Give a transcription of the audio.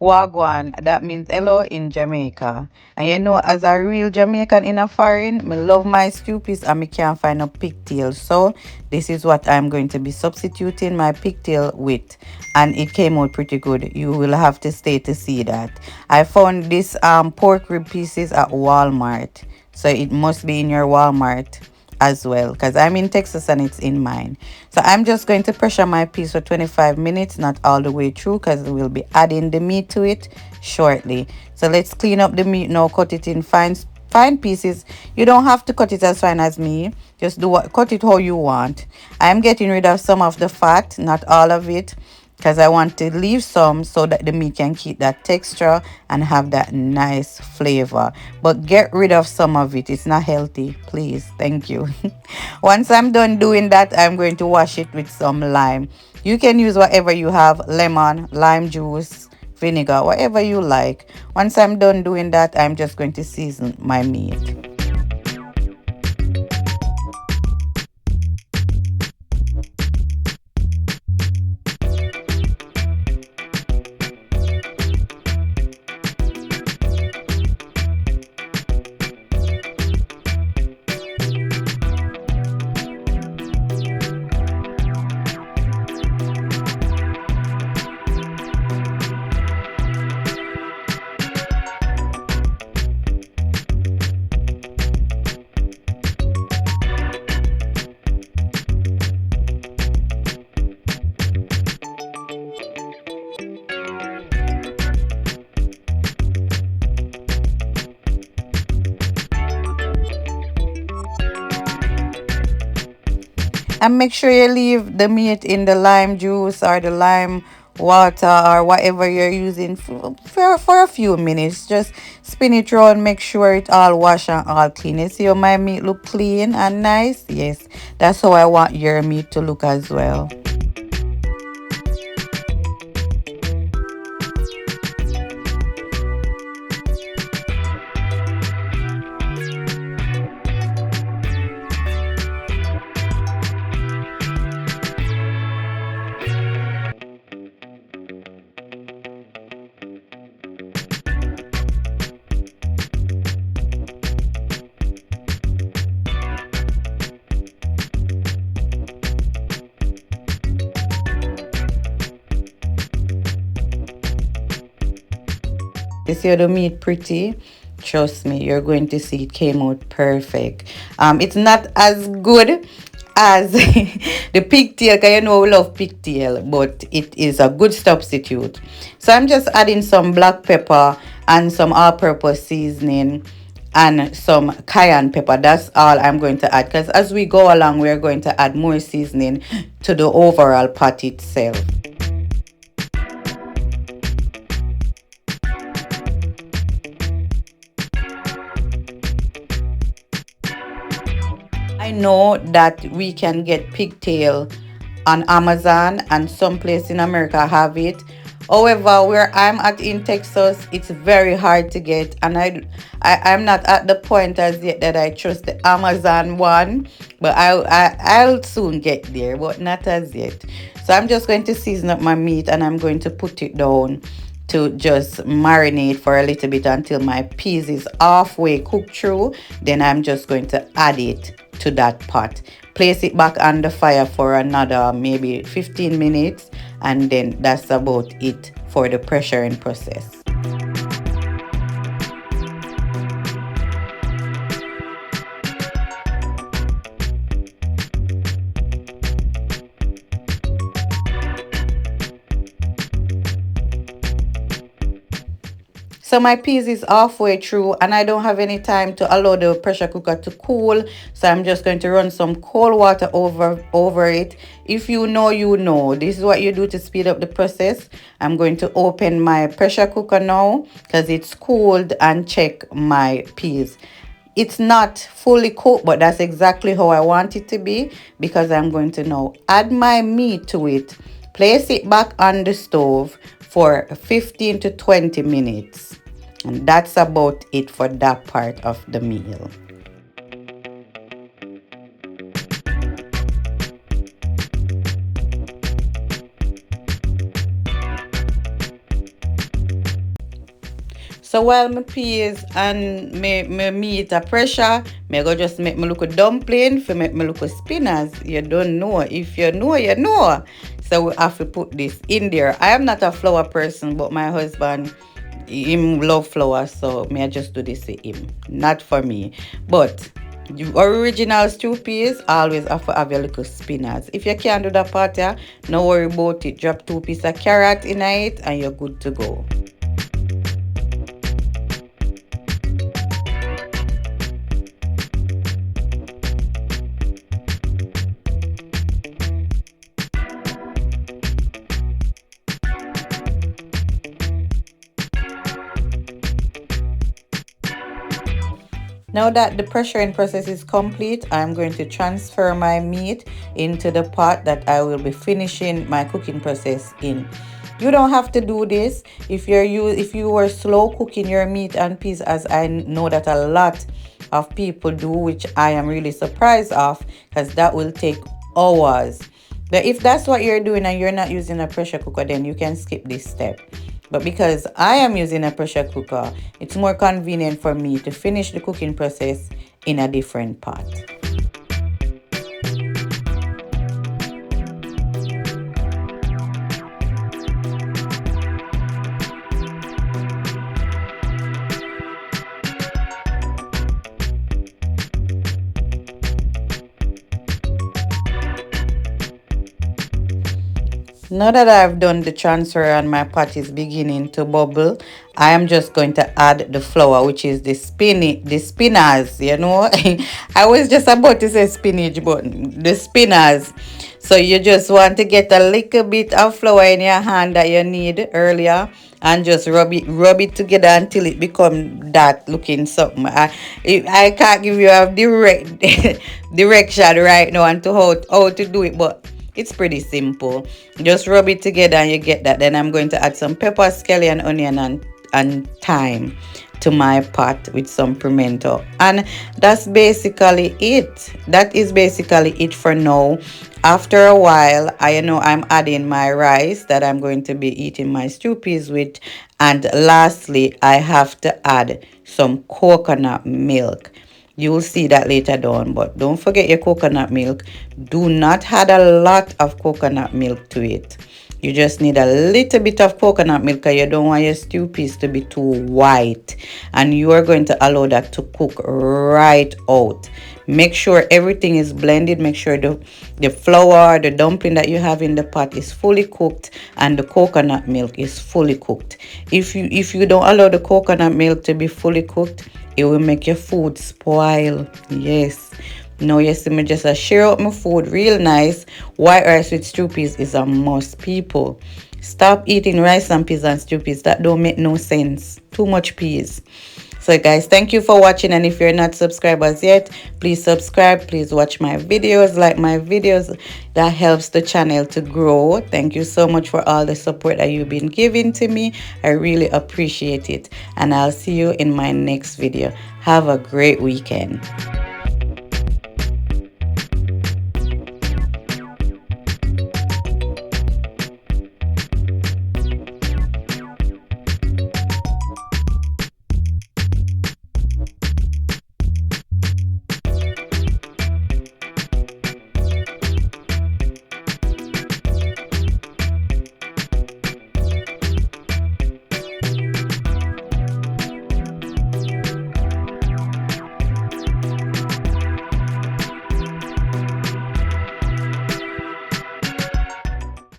Wagwan, that means hello in Jamaica. And you know, as a real Jamaican in a foreign, me love my stew piece and me can't find a pigtail. So this is what I'm going to be substituting my pigtail with. And it came out pretty good. You will have to stay to see that. I found this pork rib pieces at Walmart. So it must be in your Walmart as well because I'm in Texas and it's in mine. So I'm just going to pressure my piece for 25 minutes, not all the way through because we'll be adding the meat to it shortly. So let's clean up the meat now, cut it in fine pieces. You don't have to cut it as fine as me. Just cut it how you want. I'm getting rid of some of the fat, not all of it, because I want to leave some so that the meat can keep that texture and have that nice flavor. But get rid of some of it. It's not healthy. Please. Thank you. Once I'm done doing that, I'm going to wash it with some lime. You can use whatever you have, lemon, lime juice, vinegar, whatever you like. Once I'm done doing that, I'm just going to season my meat. And make sure you leave the meat in the lime juice or the lime water or whatever you're using for a few minutes. Just spin it around, make sure it all wash and all clean. You see how my meat look clean and nice? Yes, that's how I want your meat to look as well. You see how the meat pretty? Trust me, you're going to see it came out perfect. It's not as good as the pigtail, because you know we love pigtail, but it is a good substitute. So I'm just adding some black pepper and some all-purpose seasoning and some cayenne pepper. That's all I'm going to add, because as we go along, we're going to add more seasoning to the overall pot itself. I know that we can get pigtail on Amazon and some place in America have it. However, where I'm at in Texas, it's very hard to get, and I'm not at the point as yet that I trust the Amazon one, but I'll soon get there, but not as yet. So I'm just going to season up my meat and I'm going to put it down to just marinate for a little bit until my peas is halfway cooked through. Then I'm just going to add it to that pot, place it back on the fire for another maybe 15 minutes, and then that's about it for the pressuring process. So my peas is halfway through and I don't have any time to allow the pressure cooker to cool. So I'm just going to run some cold water over it. If you know, you know. This is what you do to speed up the process. I'm going to open my pressure cooker now because it's cooled, and check my peas. It's not fully cooked, but that's exactly how I want it to be, because I'm going to now add my meat to it, place it back on the stove for 15 to 20 minutes. And that's about it for that part of the meal. So while my peas and me meat a pressure, me go just make me look a dumpling for make me look a spinners. You don't know. If you know, you know. So we have to put this in there. I am not a flour person, but my husband, him love flour, so me I just do this for him, not for me. But the original stew peas always have to have your little spinners. If you can't do that part, yeah, no worry about it. Drop 2 pieces of carrot in it and you're good to go. Now that the pressuring process is complete, I'm going to transfer my meat into the pot that I will be finishing my cooking process in. You don't have to do this if you were slow cooking your meat and peas, as I know that a lot of people do, which I am really surprised of, because that will take hours. But if that's what you're doing and you're not using a pressure cooker, then you can skip this step. But because I am using a pressure cooker, it's more convenient for me to finish the cooking process in a different pot. Now that I've done the transfer and my pot is beginning to bubble, I am just going to add the flour, which is the spinners, you know. I was just about to say spinach, but the spinners. So you just want to get a little bit of flour in your hand that you need earlier and just rub it together until it become that looking something. I can't give you a direct direction right now on to how to do it, but it's pretty simple. Just rub it together and you get that. Then I'm going to add some pepper, scallion, onion, and thyme to my pot with some pimento. And that's basically it. That is basically it for now. After a while, I know I'm adding my rice that I'm going to be eating my stew peas with. And lastly, I have to add some coconut milk. You will see that later down, but don't forget your coconut milk. Do not add a lot of coconut milk to it. You just need a little bit of coconut milk because you don't want your stew peas to be too white. And you are going to allow that to cook right out. Make sure everything is blended. Make sure the flour, the dumpling that you have in the pot is fully cooked and the coconut milk is fully cooked. If you don't allow the coconut milk to be fully cooked, it will make your food spoil. Yes. Now you see me just share out my food real nice. White rice with stew peas is a must, people. Stop eating rice and peas and stew peas. That don't make no sense. Too much peas. So guys, thank you for watching, and if you're not subscribers yet, please subscribe. Please watch my videos, like my videos. That helps the channel to grow. Thank you so much for all the support that you've been giving to me. I really appreciate it, and I'll see you in my next video. Have a great weekend.